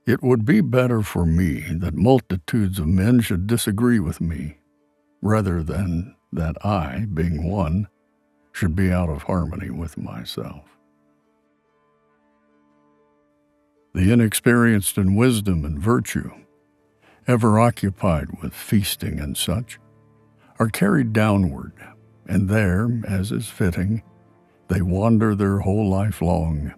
It would be better for me that multitudes of men should disagree with me, rather than that I, being one, should be out of harmony with myself. The inexperienced in wisdom and virtue, ever occupied with feasting and such, are carried downward, and there, as is fitting, they wander their whole life long,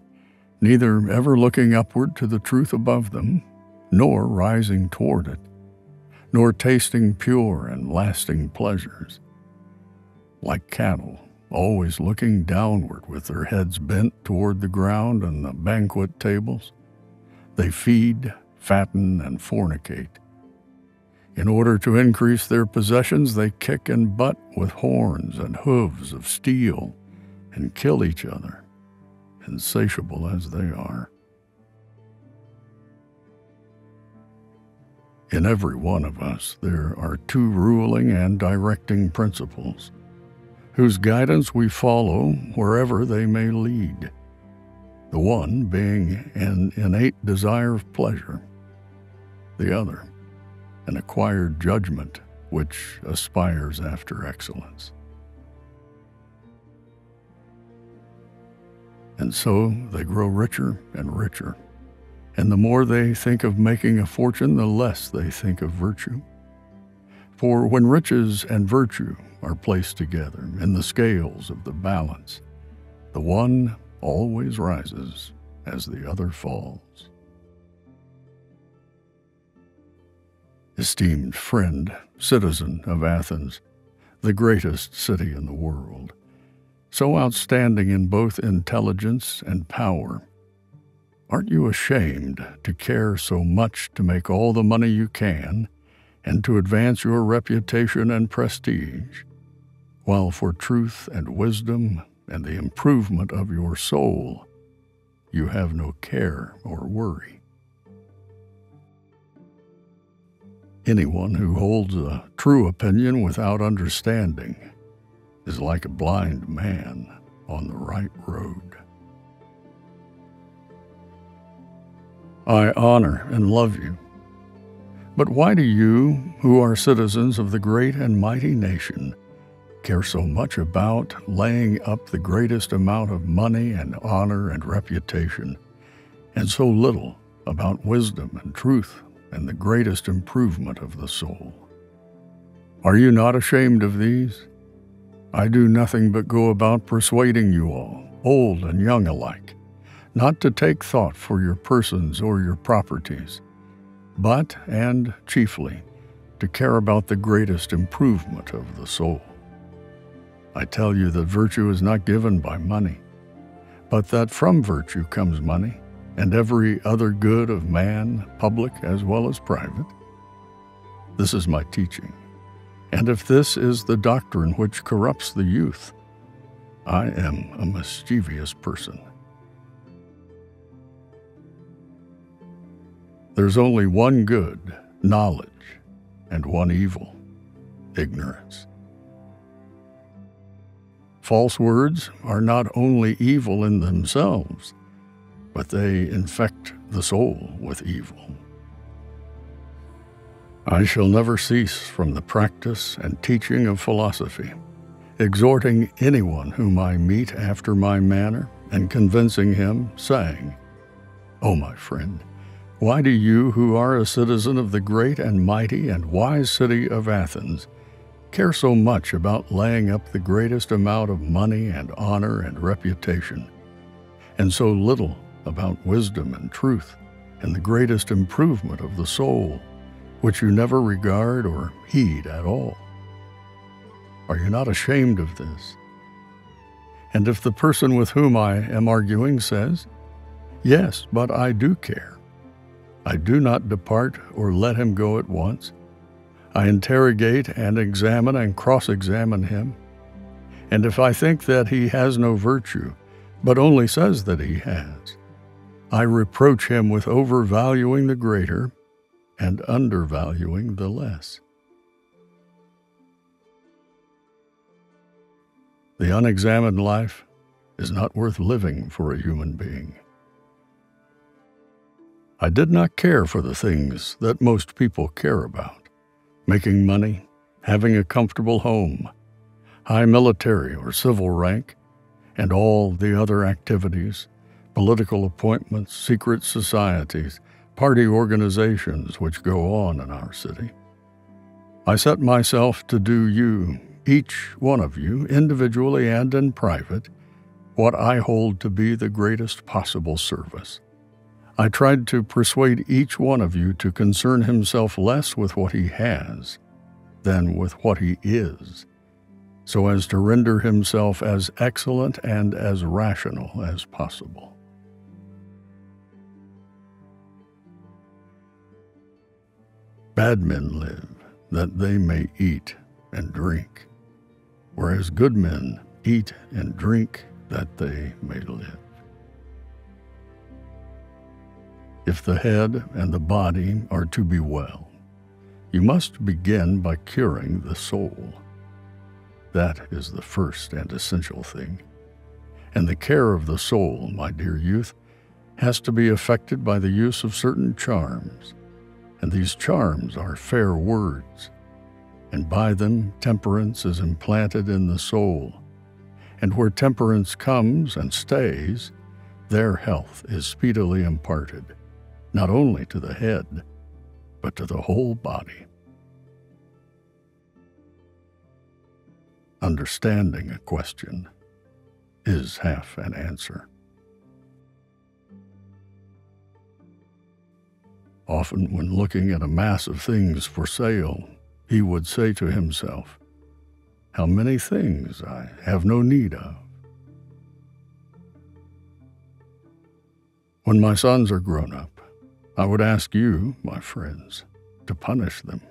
neither ever looking upward to the truth above them, nor rising toward it, nor tasting pure and lasting pleasures. Like cattle, always looking downward with their heads bent toward the ground and the banquet tables, they feed, fatten, and fornicate. In order to increase their possessions, they kick and butt with horns and hooves of steel and kill each other, insatiable as they are. In every one of us there are two ruling and directing principles, whose guidance we follow wherever they may lead, the one being an innate desire of pleasure, the other an acquired judgment which aspires after excellence. And so they grow richer and richer, and the more they think of making a fortune, the less they think of virtue. For when riches and virtue are placed together in the scales of the balance, the one always rises as the other falls. Esteemed friend, citizen of Athens, the greatest city in the world, so outstanding in both intelligence and power, aren't you ashamed to care so much to make all the money you can and to advance your reputation and prestige, while for truth and wisdom and the improvement of your soul you have no care or worry? Anyone who holds a true opinion without understanding is like a blind man on the right road. I honor and love you, but why do you, who are citizens of the great and mighty nation, care so much about laying up the greatest amount of money and honor and reputation, and so little about wisdom and truth and the greatest improvement of the soul? Are you not ashamed of these? I do nothing but go about persuading you all, old and young alike, not to take thought for your persons or your properties, but, and chiefly, to care about the greatest improvement of the soul. I tell you that virtue is not given by money, but that from virtue comes money, and every other good of man, public as well as private. This is my teaching, and if this is the doctrine which corrupts the youth, I am a mischievous person. There's only one good, knowledge, and one evil, ignorance. False words are not only evil in themselves, but they infect the soul with evil. I shall never cease from the practice and teaching of philosophy, exhorting anyone whom I meet after my manner and convincing him, saying, O my friend, why do you, who are a citizen of the great and mighty and wise city of Athens, care so much about laying up the greatest amount of money and honor and reputation, and so little about wisdom and truth and the greatest improvement of the soul, which you never regard or heed at all? Are you not ashamed of this? And if the person with whom I am arguing says, Yes, but I do care, I do not depart or let him go at once. I interrogate and examine and cross-examine him. And if I think that he has no virtue, but only says that he has, I reproach him with overvaluing the greater and undervaluing the less. The unexamined life is not worth living for a human being. I did not care for the things that most people care about: making money, having a comfortable home, high military or civil rank, and all the other activities, political appointments, secret societies, party organizations which go on in our city. I set myself to do you, each one of you, individually and in private, what I hold to be the greatest possible service. I tried to persuade each one of you to concern himself less with what he has than with what he is, so as to render himself as excellent and as rational as possible. Bad men live that they may eat and drink, whereas good men eat and drink that they may live. If the head and the body are to be well, you must begin by curing the soul. That is the first and essential thing. And the care of the soul, my dear youth, has to be effected by the use of certain charms. And these charms are fair words. And by them temperance is implanted in the soul. And where temperance comes and stays, their health is speedily imparted, not only to the head, but to the whole body. Understanding a question is half an answer. Often when looking at a mass of things for sale, he would say to himself, "How many things I have no need of." When my sons are grown up, I would ask you, my friends, to punish them,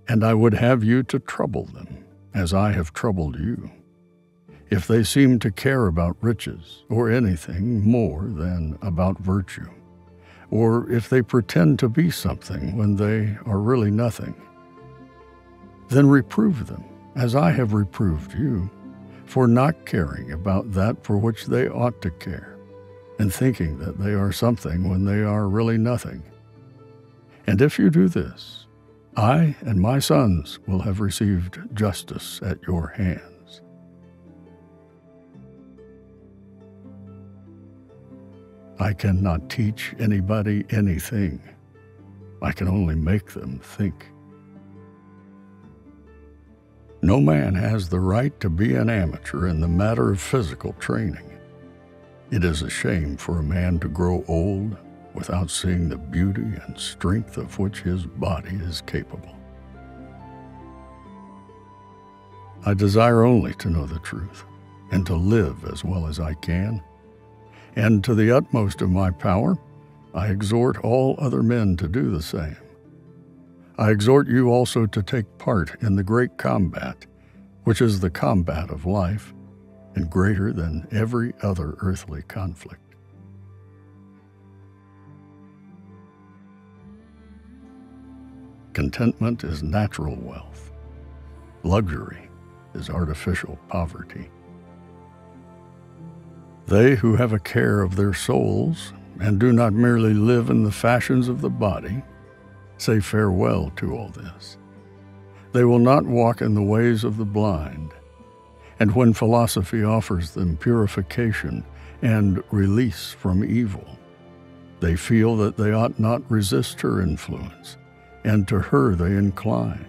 and I would have you to trouble them, as I have troubled you, if they seem to care about riches or anything more than about virtue, or if they pretend to be something when they are really nothing. Then reprove them, as I have reproved you, for not caring about that for which they ought to care, and thinking that they are something when they are really nothing. And if you do this, I and my sons will have received justice at your hands. I cannot teach anybody anything. I can only make them think. No man has the right to be an amateur in the matter of physical training. It is a shame for a man to grow old without seeing the beauty and strength of which his body is capable. I desire only to know the truth and to live as well as I can, and to the utmost of my power, I exhort all other men to do the same. I exhort you also to take part in the great combat, which is the combat of life, and greater than every other earthly conflict. Contentment is natural wealth. Luxury is artificial poverty. They who have a care of their souls and do not merely live in the fashions of the body say farewell to all this. They will not walk in the ways of the blind, and when philosophy offers them purification and release from evil, they feel that they ought not resist her influence, and to her they incline,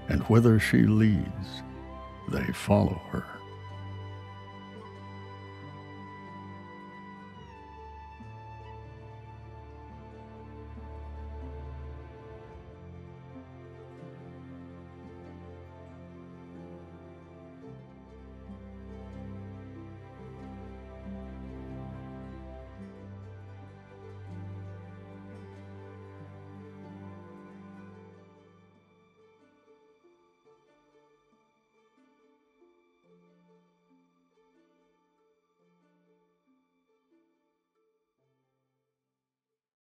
and whither she leads, they follow her.